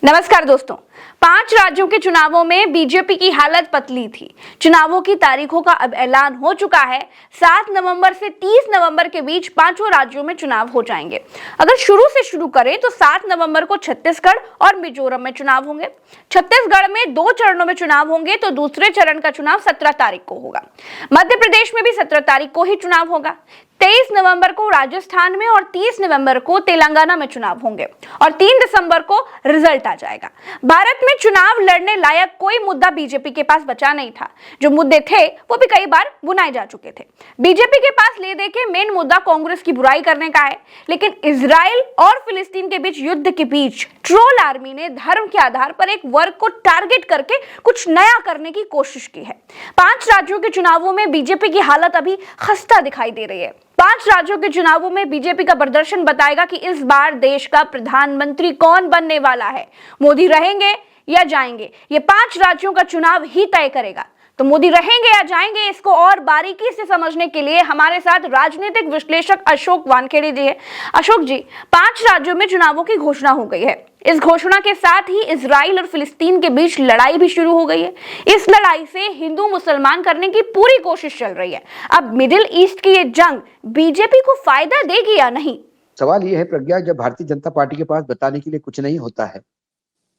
नमस्कार दोस्तों। 5 राज्यों के चुनावों में बीजेपी की हालत पतली थी। चुनावों की तारीखों का अब ऐलान हो चुका है। 7 नवंबर से 30 नवंबर के बीच पांचों राज्यों में चुनाव हो जाएंगे। अगर शुरू करें तो 7 नवंबर को छत्तीसगढ़ और मिजोरम में चुनाव होंगे। छत्तीसगढ़ में 2 चरणों में चुनाव होंगे तो दूसरे चरण का चुनाव 17 तारीख को होगा। मध्य प्रदेश में भी 17 तारीख को ही चुनाव होगा। 23 नवंबर को राजस्थान में और 30 नवंबर को तेलंगाना में चुनाव होंगे और 3 दिसंबर को रिजल्ट आ जाएगा। भारत में चुनाव लड़ने लायक कोई मुद्दा बीजेपी के पास बचा नहीं था। जो मुद्दे थे वो भी कई बार बुनाए जा चुके थे। बीजेपी के पास ले दे के मेन मुद्दा कांग्रेस की बुराई करने का है, लेकिन इजराइल और फिलिस्तीन के बीच युद्ध के बीच ट्रोल आर्मी ने धर्म के आधार पर एक वर्ग को टारगेट करके कुछ नया करने की कोशिश की है। 5 राज्यों के चुनावों में बीजेपी की हालत अभी खस्ता दिखाई दे रही है। 5 राज्यों के चुनावों में बीजेपी का प्रदर्शन बताएगा कि इस बार देश का प्रधानमंत्री कौन बनने वाला है। मोदी रहेंगे या जाएंगे, ये 5 राज्यों का चुनाव ही तय करेगा। तो मोदी रहेंगे या जाएंगे, इसको और बारीकी से समझने के लिए हमारे साथ राजनीतिक विश्लेषक अशोक वानखेड़े जी है। अशोक जी, 5 राज्यों में चुनावों की घोषणा हो गई है। इस घोषणा के साथ ही इजराइल और फिलिस्तीन के बीच लड़ाई भी शुरू हो गई है। इस लड़ाई से हिंदू मुसलमान करने की पूरी कोशिश चल रही है। अब मिडिल ईस्ट की ये जंग बीजेपी को फायदा देगी या नहीं? सवाल ये है प्रज्ञा, जब भारतीय जनता पार्टी के पास बताने के लिए कुछ नहीं होता है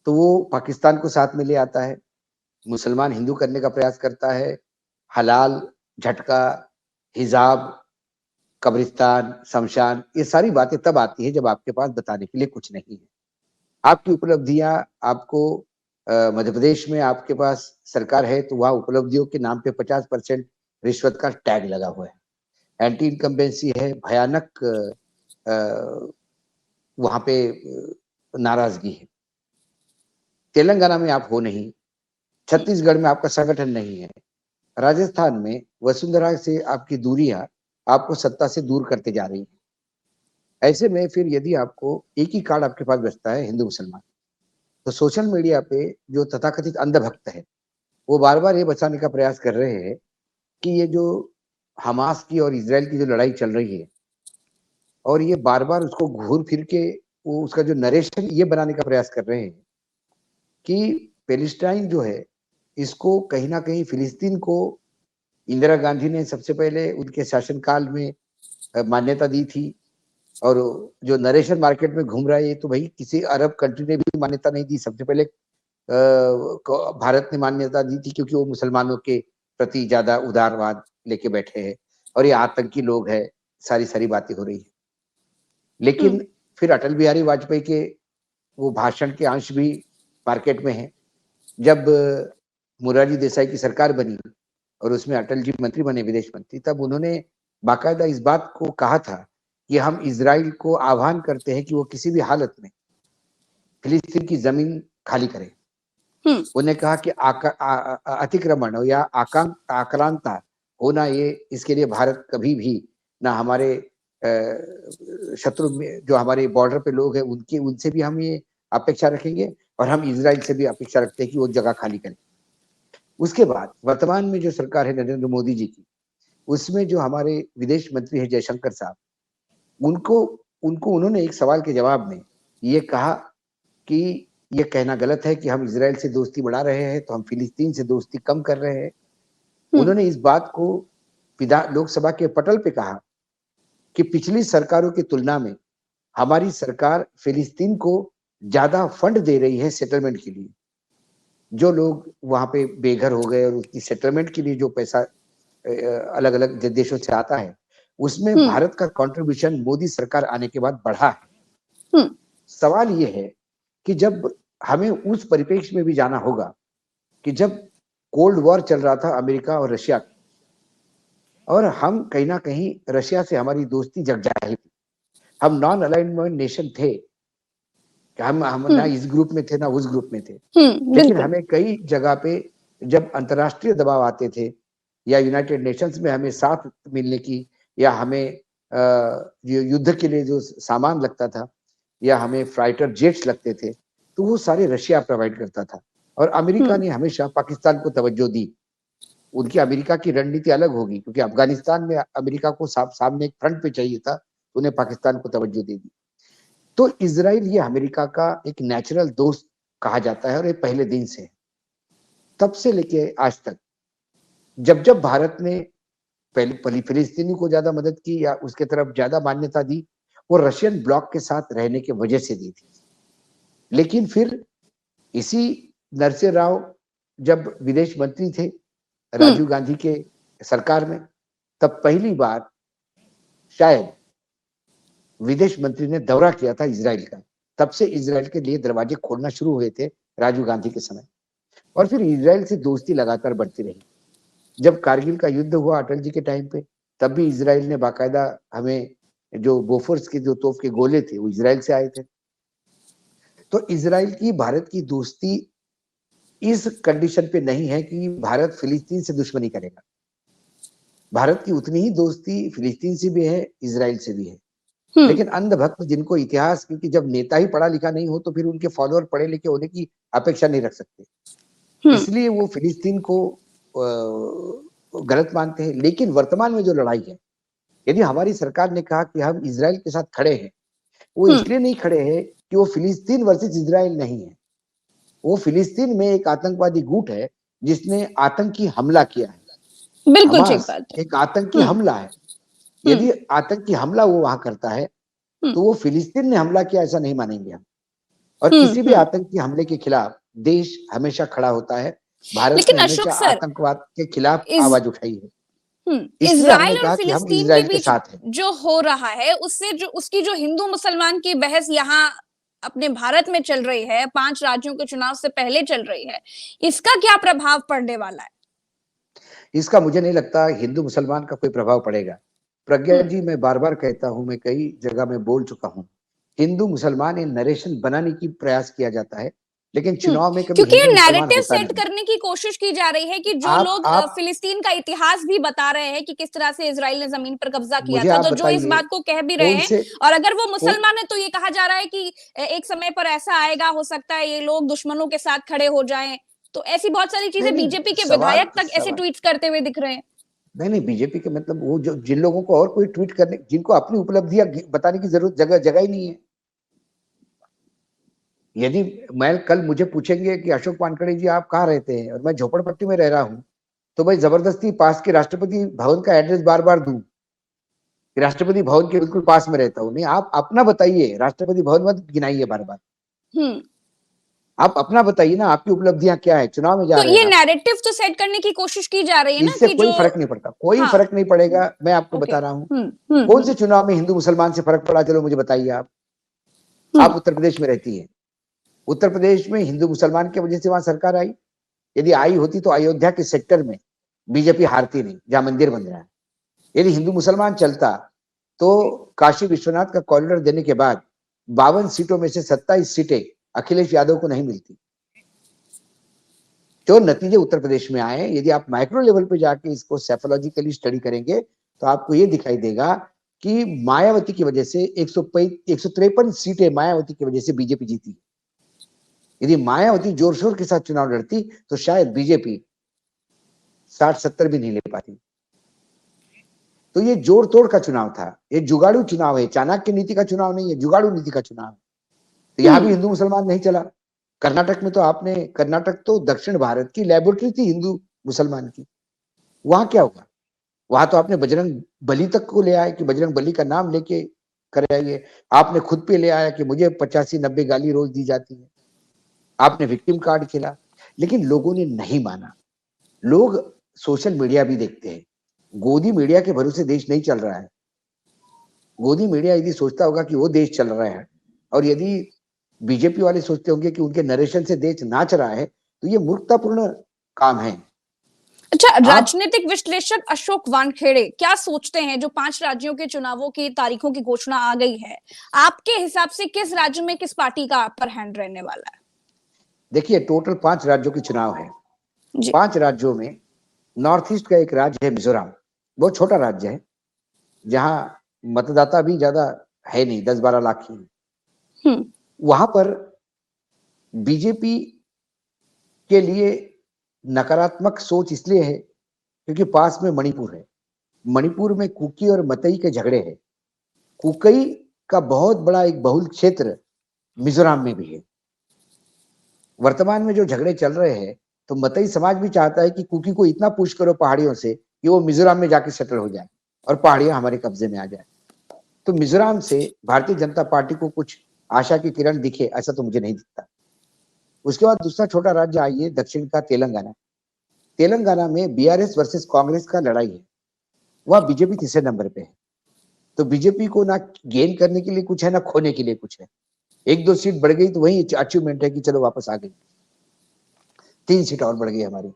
तो वो पाकिस्तान को साथ में ले आता है, मुसलमान हिंदू करने का प्रयास करता है, हलाल, झटका, हिजाब, कब्रिस्तान, शमशान, ये सारी बातें तब आती है जब आपके पास बताने के लिए कुछ नहीं है। आपकी उपलब्धियां, आपको मध्य प्रदेश में आपके पास सरकार है तो वहाँ उपलब्धियों के नाम पे 50% रिश्वत का टैग लगा हुआ है, एंटी इनकम्बेंसी है, भयानक वहां पे नाराजगी है। तेलंगाना में आप हो नहीं, छत्तीसगढ़ में आपका संगठन नहीं है, राजस्थान में वसुंधरा से आपकी दूरियां आपको सत्ता से दूर करते जा रही है। ऐसे में फिर यदि आपको एक ही कार्ड आपके पास बचता है, हिंदू मुसलमान, तो सोशल मीडिया पे जो तथाकथित अंधभक्त है वो बार बार ये बचाने का प्रयास कर रहे हैं कि ये जो हमास की और इजराइल की जो लड़ाई चल रही है, और ये बार बार उसको घूर फिर के वो उसका जो नरेशन ये बनाने का प्रयास कर रहे हैं कि पैलेस्टाइन जो है इसको कहीं ना कहीं फिलिस्तीन को इंदिरा गांधी ने सबसे पहले उनके शासनकाल में मान्यता दी थी, और जो नरेशन मार्केट में घूम रहा है ये तो भाई किसी अरब कंट्री ने भी मान्यता नहीं दी। सबसे पहले भारत ने मान्यता दी थी क्योंकि वो मुसलमानों के प्रति ज्यादा उदारवाद लेके बैठे हैं और ये आतंकी लोग हैं, सारी बातें हो रही है। लेकिन फिर अटल बिहारी वाजपेयी के वो भाषण के अंश भी मार्केट में है। जब मोरारजी देसाई की सरकार बनी और उसमें अटल जी मंत्री बने, विदेश मंत्री, तब उन्होंने बाकायदा इस बात को कहा था कि हम इजराइल को आह्वान करते हैं कि वो किसी भी हालत में फिलिस्तीन की जमीन खाली करे। उन्होंने कहा कि अतिक्रमण या आक्रांता होना, ये इसके लिए भारत कभी भी ना हमारे शत्रु में जो हमारे बॉर्डर पे लोग हैं उनसे भी हम ये अपेक्षा रखेंगे और हम इजराइल से भी अपेक्षा रखते हैं कि वो जगह खाली करें। उसके बाद वर्तमान में जो सरकार है नरेंद्र मोदी जी की, उसमें जो हमारे विदेश मंत्री है जयशंकर साहब, उन्होंने एक सवाल के जवाब में ये कहा कि ये कहना गलत है कि हम इजराइल से दोस्ती बढ़ा रहे हैं तो हम फिलिस्तीन से दोस्ती कम कर रहे हैं। उन्होंने इस बात को लोकसभा के पटल पे कहा कि पिछली सरकारों की तुलना में हमारी सरकार फिलिस्तीन को ज्यादा फंड दे रही है सेटलमेंट के लिए। जो लोग वहां पे बेघर हो गए और उसकी सेटलमेंट के लिए जो पैसा अलग अलग देशों से आता है, उसमें भारत का कंट्रीब्यूशन मोदी सरकार आने के बाद बढ़ा है। सवाल ये है कि जब हमें उस परिप्रेक्ष्य में भी जाना होगा कि जब कोल्ड वॉर चल रहा था अमेरिका और रशिया का, और हम कहीं ना कहीं रशिया से हमारी दोस्ती जग जाही थी, हम नॉन अलाइनमेंट नेशन थे, हम ना इस ग्रुप में थे ना उस ग्रुप में थे। लेकिन हमें कई जगह पे जब अंतरराष्ट्रीय दबाव आते थे या यूनाइटेड नेशंस में हमें साथ मिलने की, या हमें युद्ध के लिए जो सामान लगता था या हमें फाइटर जेट्स लगते थे, तो वो सारे रशिया प्रोवाइड करता था। और अमेरिका ने हमेशा पाकिस्तान को तवज्जो दी। उनकी अमेरिका की रणनीति अलग होगी क्योंकि अफगानिस्तान में अमेरिका को सामने एक फ्रंट पे चाहिए था, उन्हें पाकिस्तान को तवज्जो दे दी। तो इजराइल ये अमेरिका का एक नेचुरल दोस्त कहा जाता है और ये पहले दिन से है। तब से लेके आज तक जब जब भारत ने पहले फिलिस्तीनी को ज्यादा मदद की या उसके तरफ ज्यादा मान्यता दी, वो रशियन ब्लॉक के साथ रहने की वजह से दी थी। लेकिन फिर इसी नरसिंह राव जब विदेश मंत्री थे राजीव गांधी के सरकार में, तब पहली बार शायद विदेश मंत्री ने दौरा किया था इजराइल का। तब से इजराइल के लिए दरवाजे खोलना शुरू हुए थे राजीव गांधी के समय, और फिर इजराइल से दोस्ती लगातार बढ़ती रही। जब कारगिल का युद्ध हुआ अटल जी के टाइम पे, तब भी इजराइल ने बाकायदा हमें जो बोफोर्स के जो तोप के गोले थे वो इजराइल से आए थे। तो इजराइल की भारत की दोस्ती इस कंडीशन पे नहीं है कि भारत फिलिस्तीन से दुश्मनी करेगा। भारत की उतनी ही दोस्ती फिलिस्तीन से भी है, इजराइल से भी है। लेकिन अंधभक्त जिनको इतिहास, क्योंकि जब नेता ही पढ़ा लिखा नहीं हो तो फिर उनके फॉलोअर पढ़े लिखे होने की अपेक्षा नहीं रख सकते, इसलिए वो फिलिस्तीन को गलत मानते हैं। लेकिन वर्तमान में जो लड़ाई है, यदि हमारी सरकार ने कहा कि हम इजराइल के साथ खड़े हैं, वो इसलिए नहीं खड़े हैं कि वो फिलिस्तीन वर्सेस इजराइल नहीं है। वो फिलिस्तीन में एक आतंकवादी गुट है जिसने आतंकी हमला किया है। बिल्कुल ठीक बात है। एक आतंकी हमला है। यदि आतंकी हमला वो वहां करता है तो वो फिलिस्तीन ने हमला किया ऐसा नहीं मानेंगे हम। और किसी भी आतंकी हमले के खिलाफ देश हमेशा खड़ा होता है। भारत ने हमेशा आतंकवाद के खिलाफ आवाज उठाई है। इजराइल और फिलिस्तीन के बीच जो हो रहा है उससे जो उसकी जो हिंदू मुसलमान की बहस यहाँ अपने भारत में चल रही है, 5 राज्यों के चुनाव से पहले चल रही है, इसका क्या प्रभाव पड़ने वाला है? इसका मुझे नहीं लगता हिंदू मुसलमान का कोई प्रभाव पड़ेगा। प्रज्ञा जी, मैं बार बार कहता हूं, मैं कई जगह में बोल चुका हूं, हिंदू मुसलमान ये नरेशन बनाने की प्रयास किया जाता है, लेकिन चुनाव में कभी क्योंकि नैरेटिव सेट करने की कोशिश की जा रही है कि जो लोग फिलिस्तीन का इतिहास भी बता रहे हैं कि किस तरह से इजराइल ने जमीन पर कब्जा किया था, तो जो इस बात को कह भी रहे हैं, और अगर वो मुसलमान है तो ये कहा जा रहा है कि एक समय पर ऐसा आएगा, हो सकता है ये लोग दुश्मनों के साथ खड़े हो जाएं। तो ऐसी बहुत सारी चीजें बीजेपी के विधायक तक ऐसे ट्वीट करते हुए दिख रहे हैं। नहीं, बीजेपी के मतलब वो जो जिन लोगों को और कोई ट्वीट करने, जिनको अपनी उपलब्धियां बताने की जरूरत जगह ही नहीं है। यदि मैं कल मुझे पूछेंगे कि अशोक वानखेड़े जी आप कहाँ रहते हैं और मैं झोपड़पट्टी में रह रहा हूँ, तो भाई जबरदस्ती पास के राष्ट्रपति भवन का एड्रेस बार बार दूं, राष्ट्रपति भवन के बिल्कुल पास में रहता हूँ। नहीं, आप अपना बताइए, राष्ट्रपति भवन मत गिनाइए बार बार। आप अपना बताइए ना, आपकी उपलब्धियां क्या है, चुनाव में जा रहे हैं। ये नैरेटिव तो सेट करने की कोशिश की जा रही है ना, इससे कोई फर्क नहीं पड़ता, कोई फर्क नहीं पड़ेगा। मैं आपको बता रहा हूँ कौन से चुनाव में हिंदू मुसलमान से फर्क पड़ा, चलो मुझे बताइए। आप उत्तर प्रदेश में रहती है, उत्तर प्रदेश में हिंदू मुसलमान की वजह से वहां सरकार आई। यदि आई होती तो अयोध्या के सेक्टर में बीजेपी हारती नहीं, जहां मंदिर बन रहा है। यदि हिंदू मुसलमान चलता तो काशी विश्वनाथ का कॉरिडोर देने के बाद 52 सीटों में से 27 सीटें अखिलेश यादव को नहीं मिलती। जो नतीजे उत्तर प्रदेश में आए, यदि आप माइक्रो लेवल पे जाके इसको साइकोलॉजिकली स्टडी करेंगे तो आपको ये दिखाई देगा कि मायावती की वजह से 153 सीटें मायावती की वजह से बीजेपी जीती। यदि मायावती जोर शोर के साथ चुनाव लड़ती तो शायद बीजेपी 60-70 भी नहीं ले पाती। तो ये जोड़ तोड़ का चुनाव था, ये जुगाड़ू चुनाव है, चाणक्य नीति का चुनाव नहीं है, जुगाड़ू नीति का चुनाव है। तो यहाँ भी हिंदू मुसलमान नहीं चला। कर्नाटक में तो कर्नाटक तो दक्षिण भारत की लेबोरेटरी थी हिंदू मुसलमान की। वहां क्या होगा, वहां तो आपने बजरंग बली तक को ले आए कि बजरंग बली का नाम लेके कराइए। आपने खुद पे ले आया कि मुझे 85-90 गाली रोज दी जाती है। आपने विक्टिम कार्ड खेला, लेकिन लोगों ने नहीं माना। लोग सोशल मीडिया भी देखते हैं। गोदी मीडिया के भरोसे देश नहीं चल रहा है। गोदी मीडिया यदि सोचता होगा कि वो देश चल रहा है, और यदि बीजेपी वाले सोचते होंगे कि उनके नरेशन से देश नाच रहा है, तो ये मूर्खतापूर्ण काम है। अच्छा, राजनीतिक विश्लेषक अशोक वानखेड़े क्या सोचते हैं, जो 5 राज्यों के चुनावों की तारीखों की घोषणा आ गई है, आपके हिसाब से किस राज्य में किस पार्टी का अपर हैंड रहने वाला है? देखिए, टोटल 5 राज्यों के चुनाव है। 5 राज्यों में नॉर्थ ईस्ट का एक राज्य है मिजोरम, बहुत छोटा राज्य है, जहां मतदाता भी ज्यादा है नहीं, 10-12 लाख ही। वहां पर बीजेपी के लिए नकारात्मक सोच इसलिए है क्योंकि पास में मणिपुर है। मणिपुर में कुकी और मतई के झगड़े हैं। कुकई का बहुत बड़ा एक बहुल क्षेत्र मिजोरम में भी है। वर्तमान में जो झगड़े चल रहे हैं, तो मतई समाज भी चाहता है कि कुकी को इतना पुश करो पहाड़ियों से कि वो मिजोरम में जाके सेटल हो जाए और पहाड़ियां हमारे कब्जे में आ जाए। तो मिजोरम से भारतीय जनता पार्टी को कुछ आशा की किरण दिखे, ऐसा तो मुझे नहीं दिखता। उसके बाद दूसरा छोटा राज्य आइए दक्षिण का तेलंगाना। तेलंगाना में बीआरएस वर्सेस कांग्रेस का लड़ाई है। वह बीजेपी तीसरे नंबर पे है। तो बीजेपी को ना गेन करने के लिए कुछ है, ना खोने के लिए कुछ है। 1-2 सीट बढ़ गई तो वही अचीवमेंट है कि चलो वापस आ गई। 3 सीट और बढ़ गई हमारी।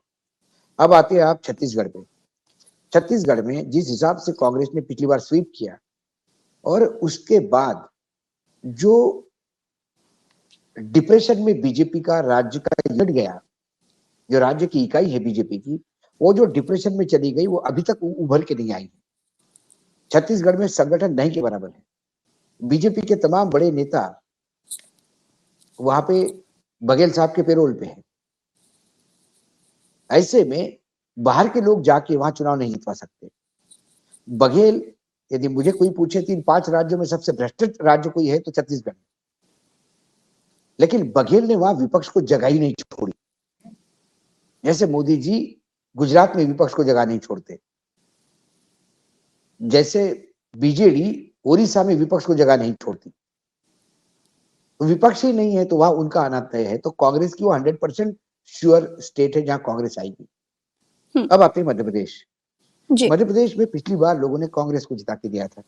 अब आते हैं आप छत्तीसगढ़ पे। छत्तीसगढ़ में जिस हिसाब से कांग्रेस ने पिछली बार स्वीप किया और उसके बाद जो डिप्रेशन में बीजेपी का राज्य का यूनिट गया, जो राज्य की इकाई है बीजेपी की, वो जो डिप्रेशन में चली गई वो अभी तक उभर के नहीं आई। छत्तीसगढ़ में संगठन नहीं के बराबर है। बीजेपी के तमाम बड़े नेता वहां पे बघेल साहब के पेरोल पे है। ऐसे में बाहर के लोग जाके वहां चुनाव नहीं जितवा सकते। बघेल, यदि मुझे कोई पूछे 3-5 राज्यों में सबसे भ्रष्ट राज्य कोई है तो छत्तीसगढ़। लेकिन बघेल ने वहां विपक्ष को जगह ही नहीं छोड़ी। जैसे मोदी जी गुजरात में विपक्ष को जगह नहीं छोड़ते, जैसे बीजेडी ओडिशा में विपक्ष को जगह नहीं छोड़ती। तो विपक्ष ही नहीं है तो वहां उनका आना तय है। तो कांग्रेस की वो 100% श्योर स्टेट है जहां कांग्रेस आएगी। अब आते हैं मध्य प्रदेश। मध्य प्रदेश में पिछली बार लोगों ने कांग्रेस को जिता के दिया था,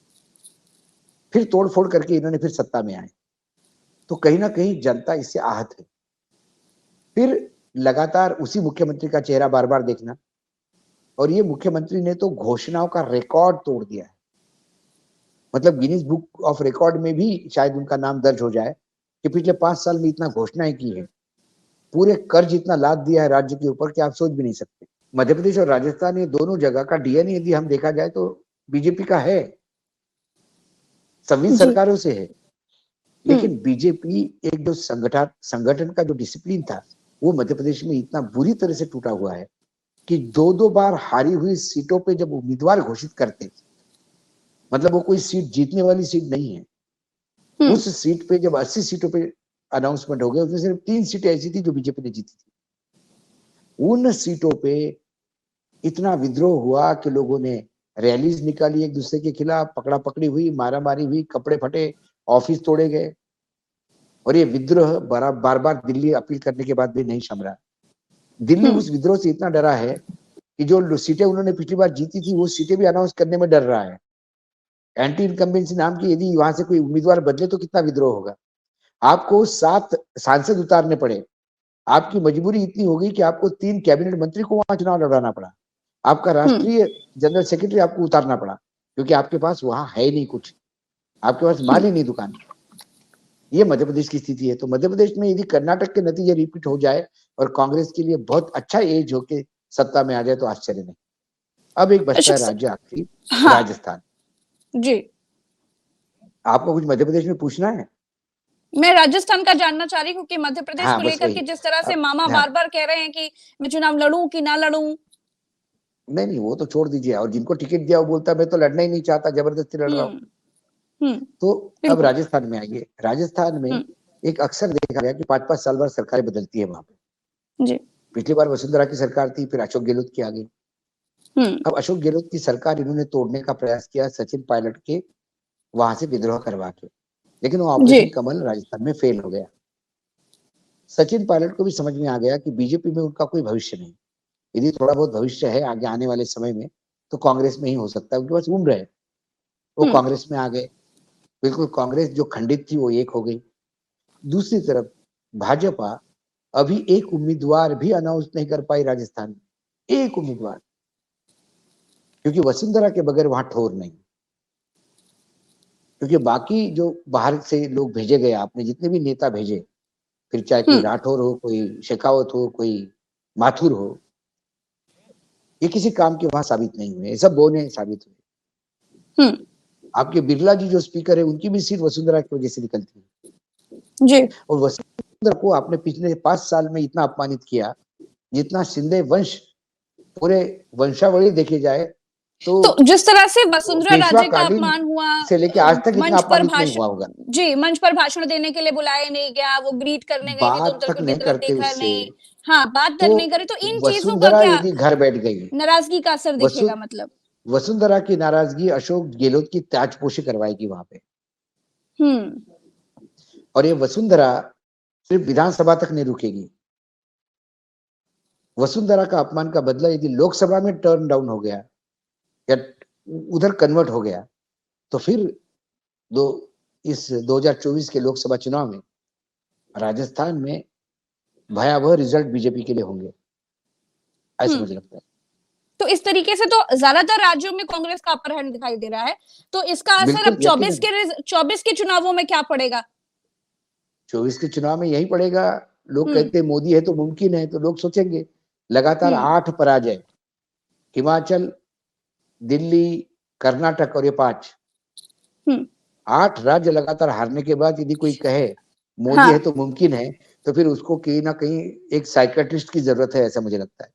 फिर तोड़फोड़ करके इन्होंने फिर सत्ता में आए, तो कहीं ना कहीं जनता इससे आहत है। फिर लगातार उसी मुख्यमंत्री का चेहरा बार बार देखना, और ये मुख्यमंत्री ने तो घोषणाओं का रिकॉर्ड तोड़ दिया है। मतलब गिनीज बुक ऑफ रिकॉर्ड में भी शायद उनका नाम दर्ज हो जाए कि पिछले 5 साल में इतना घोषणाएं की है, पूरे कर्ज इतना लाद दिया है राज्य के ऊपर कि आप सोच भी नहीं सकते। मध्य प्रदेश और राजस्थान ये दोनों जगह का डीएनए यदि हम देखा जाए तो बीजेपी का है, सभी सरकारों से है। लेकिन बीजेपी एक जो संगठन का जो डिसिप्लिन था वो मध्य प्रदेश में इतना बुरी तरह से टूटा हुआ है कि 2-2 बार हारी हुई सीटों पे जब उम्मीदवार घोषित करते, मतलब वो कोई सीट जीतने वाली सीट नहीं है। उस सीट पे जब 80 सीटों पे अनाउंसमेंट हो गया, उसमें सिर्फ 3 सीटें ऐसी थी जो बीजेपी ने जीती थी। उन सीटों पे इतना विद्रोह हुआ कि लोगों ने रैलीज निकाली एक दूसरे के खिलाफ, पकड़ा पकड़ी हुई, मारा मारी हुई, कपड़े फटे, ऑफिस तोड़े गए। और ये विद्रोह बार बार दिल्ली अपील करने के बाद भी नहीं शमरा। दिल्ली उस विद्रोह से इतना डरा है कि जो सीटें उन्होंने पिछली बार जीती थी वो सीटें भी अनाउंस करने में डर रहा है। एंटी इनकम्बेंसी नाम की यदि वहां से कोई उम्मीदवार बदले तो कितना विद्रोह होगा। आपको 7 सांसद उतारने पड़े, आपकी मजबूरी इतनी हो गई कि आपको 3 कैबिनेट मंत्री को वहां चुनाव लड़ाना पड़ा, आपका राष्ट्रीय जनरल सेक्रेटरी आपको उतारना पड़ा, क्योंकि आपके पास वहां है नहीं कुछ, आपके पास माल ही नहीं दुकान। ये मध्य प्रदेश की स्थिति है। तो मध्य प्रदेश में यदि कर्नाटक के नतीजे रिपीट हो जाए और कांग्रेस के लिए बहुत अच्छा एज होके सत्ता में आ जाए तो आश्चर्य नहीं। अब एक बचता है राज्य आखिरी, राजस्थान जी। आपको कुछ मध्य प्रदेश में पूछना है? मैं राजस्थान का जानना चाह रही हूँ कि मध्य प्रदेश को लेकर के जिस तरह से मामा बार बार कह रहे हैं कि मैं चुनाव लड़ूं कि ना लड़ूं। नहीं, वो तो छोड़ दीजिए। और जिनको टिकट दिया वो बोलता मैं तो लड़ना ही नहीं चाहता, जबरदस्ती लड़ रहा हूँ। तो अब राजस्थान में आइए। राजस्थान में एक अक्सर देखा गया कि 5-5 साल बाद सरकारें बदलती है वहां पे। जी। पिछली बार वसुंधरा की सरकार थी, फिर अशोक गहलोत की आ गई। अब अशोक गहलोत की सरकार इन्होंने तोड़ने का प्रयास किया सचिन पायलट के वहां से विद्रोह करवा के, लेकिन वो ऑपरेशन कमल राजस्थान में फेल हो गया। सचिन पायलट को भी समझ में आ गया कि बीजेपी में उनका कोई भविष्य नहीं। यदि थोड़ा बहुत भविष्य है आगे आने वाले समय में तो कांग्रेस में ही हो सकता है, उनके पास उम्र है। वो कांग्रेस में आ गए। बिल्कुल कांग्रेस जो खंडित थी वो एक हो गई। दूसरी तरफ भाजपा अभी एक उम्मीदवार भी अनाउंस नहीं कर पाई राजस्थान में, एक उम्मीदवार, क्योंकि वसुंधरा के बगैर वहां ठोर नहीं। क्योंकि बाकी जो बाहर से लोग भेजे गए, आपने जितने भी नेता भेजे, फिर चाहे कोई राठौर हो, कोई शेखावत हो, कोई माथुर हो, ये किसी काम के वहां साबित नहीं हुए, सब बोने साबित हुए। आपके बिरला जी जो स्पीकर है उनकी भी सीट वसुंधरा की वजह से निकलती है जी। और वसुंधरा को आपने पिछले 5 साल में इतना अपमानित किया जितना शिंदे वंश पूरे वंशावली देखे जाए तो जिस तरह से वसुंधरा राजे का पेशवाकालीन अपमान हुआ, से लेके आज तक इतना मंच पर अपमानित नहीं हुआ होगा। जी, मंच पर भाषण देने के लिए बुलाया नहीं गया, वो ग्रीट करने गई थी तो बात तक उनको नहीं करते देखा उससे, नहीं। हाँ, बात तक तो नहीं करी, तो इन चीजों का वसुंधरा क्या यदि घर बैठ गई, नाराजगी का असर दिखेगा मतलब? वसुंधरा की नाराजगी अशोक गहलोत की ताजपोशी करवाएगी वहां पे। और ये वसुंधरा सिर्फ विधानसभा तक नहीं रुकेगी। वसुंधरा का अपमान का बदला यदि लोकसभा में टर्न डाउन हो गया या उधर कन्वर्ट हो गया, तो फिर इस 2024 के लोकसभा चुनाव में राजस्थान में भयावह रिजल्ट बीजेपी के लिए होंगे, ऐसा मुझे लगता है। तो इस तरीके से तो ज्यादातर राज्यों में कांग्रेस का अपर हैंड दिखाई दे रहा है, तो इसका असर अब 24 के चुनावों में क्या पड़ेगा? 24 के चुनाव में यही पड़ेगा। लोग कहते हैं मोदी है तो मुमकिन है, तो लोग सोचेंगे लगातार 8 पराजय, हिमाचल, दिल्ली, कर्नाटक और ये 5 8 राज्य लगातार हारने के बाद यदि कोई कहे मोदी है तो मुमकिन है, तो फिर उसको कहीं ना कहीं एक साइकियाट्रिस्ट की जरूरत है, ऐसा मुझे लगता है।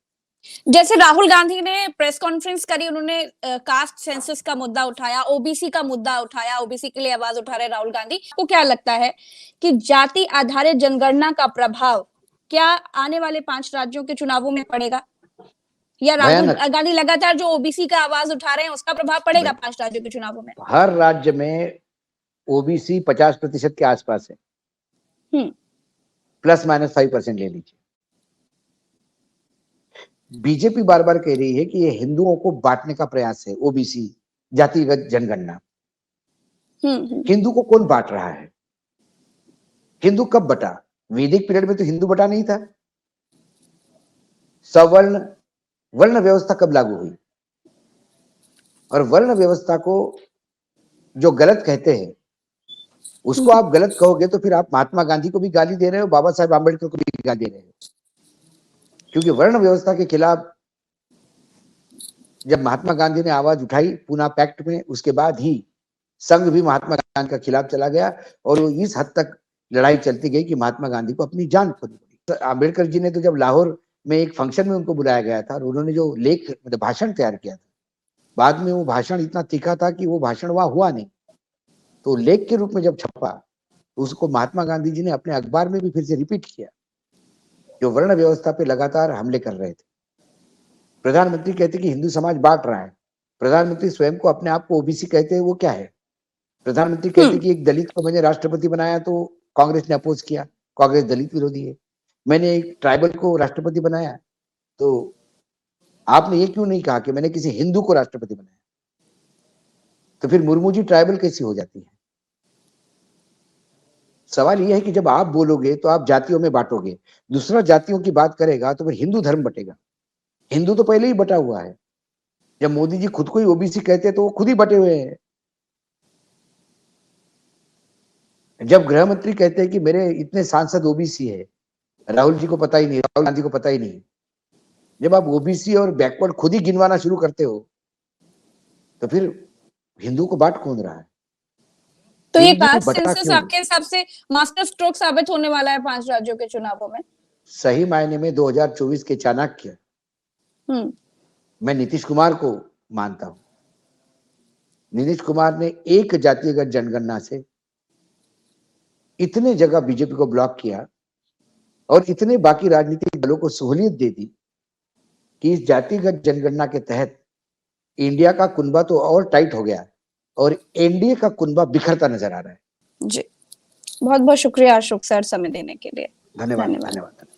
जैसे राहुल गांधी ने प्रेस कॉन्फ्रेंस करी, उन्होंने कास्ट सेंसस का मुद्दा उठाया, ओबीसी का मुद्दा उठाया, ओबीसी के लिए आवाज उठा रहे राहुल गांधी। आपको क्या लगता है कि जाति आधारित जनगणना का प्रभाव क्या आने वाले 5 राज्यों के चुनावों में पड़ेगा, या राहुल गांधी लगातार जो ओबीसी का आवाज उठा रहे हैं उसका प्रभाव पड़ेगा 5 राज्यों के चुनावों में? हर राज्य में ओबीसी 50% के आसपास है, ±5% ले लीजिए। बीजेपी बार बार कह रही है कि ये हिंदुओं को बांटने का प्रयास है, ओबीसी जातिगत जनगणना। हिंदू को कौन बांट रहा है? हिंदू कब बटा? वैदिक पीरियड में तो हिंदू बटा नहीं था। सवर्ण वर्ण व्यवस्था कब लागू हुई? और वर्ण व्यवस्था को जो गलत कहते हैं उसको आप गलत कहोगे तो फिर आप महात्मा गांधी को भी गाली दे रहे हो, बाबा साहेब आंबेडकर को भी गाली दे रहे हो। क्योंकि वर्ण व्यवस्था के खिलाफ जब महात्मा गांधी ने आवाज उठाई पूना पैक्ट में, उसके बाद ही संघ भी महात्मा गांधी के खिलाफ चला गया और वो इस हद तक लड़ाई चलती गई कि महात्मा गांधी को अपनी जान खोनी पड़ी। आंबेडकर जी ने तो जब लाहौर में एक फंक्शन में उनको बुलाया गया था और उन्होंने जो लेख मतलब भाषण तैयार किया था, बाद में वो भाषण इतना तीखा था कि वो भाषण वहां हुआ नहीं, तो लेख के रूप में जब छपा तो उसको महात्मा गांधी जी ने अपने अखबार में भी फिर से रिपीट किया। जो वर्ण व्यवस्था पे लगातार हमले कर रहे थे, प्रधानमंत्री कहते कि हिंदू समाज बांट रहा है, प्रधानमंत्री स्वयं को अपने आप को ओबीसी कहते हैं, वो क्या है? प्रधानमंत्री कहते कि एक दलित को मैंने राष्ट्रपति बनाया तो कांग्रेस ने अपोज किया, कांग्रेस दलित विरोधी है। मैंने एक ट्राइबल को राष्ट्रपति बनाया तो आपने ये क्यों नहीं कहा कि मैंने किसी हिंदू को राष्ट्रपति बनाया? तो फिर मुर्मू जी ट्राइबल कैसी हो जाती है? सवाल यह है कि जब आप बोलोगे तो आप जातियों में बांटोगे, दूसरा जातियों की बात करेगा तो फिर हिंदू धर्म बटेगा। हिंदू तो पहले ही बटा हुआ है। जब मोदी जी खुद को ही ओबीसी कहते हैं तो वो खुद ही बटे हुए हैं। जब गृह मंत्री कहते हैं कि मेरे इतने सांसद ओबीसी है, राहुल जी को पता ही नहीं, राहुल गांधी को पता ही नहीं। जब आप ओबीसी और बैकवर्ड खुद ही गिनवाना शुरू करते हो तो फिर हिंदू को बांट कौन रहा है? तो ये कास्ट सेंसस आपके हिसाब से मास्टर स्ट्रोक साबित होने वाला है 5 राज्यों के चुनावों में? सही मायने में 2024 के चाणक्य मैं नीतीश कुमार को मानता हूं। नीतीश कुमार ने एक जातिगत जनगणना से इतने जगह बीजेपी को ब्लॉक किया और इतने बाकी राजनीतिक दलों को सहूलियत दे दी कि इस जातिगत जनगणना के तहत इंडिया का कुनबा तो और टाइट हो गया और एनडीए का कुनबा बिखरता नजर आ रहा है। जी, बहुत बहुत शुक्रिया अशोक सर समय देने के लिए। धन्यवाद।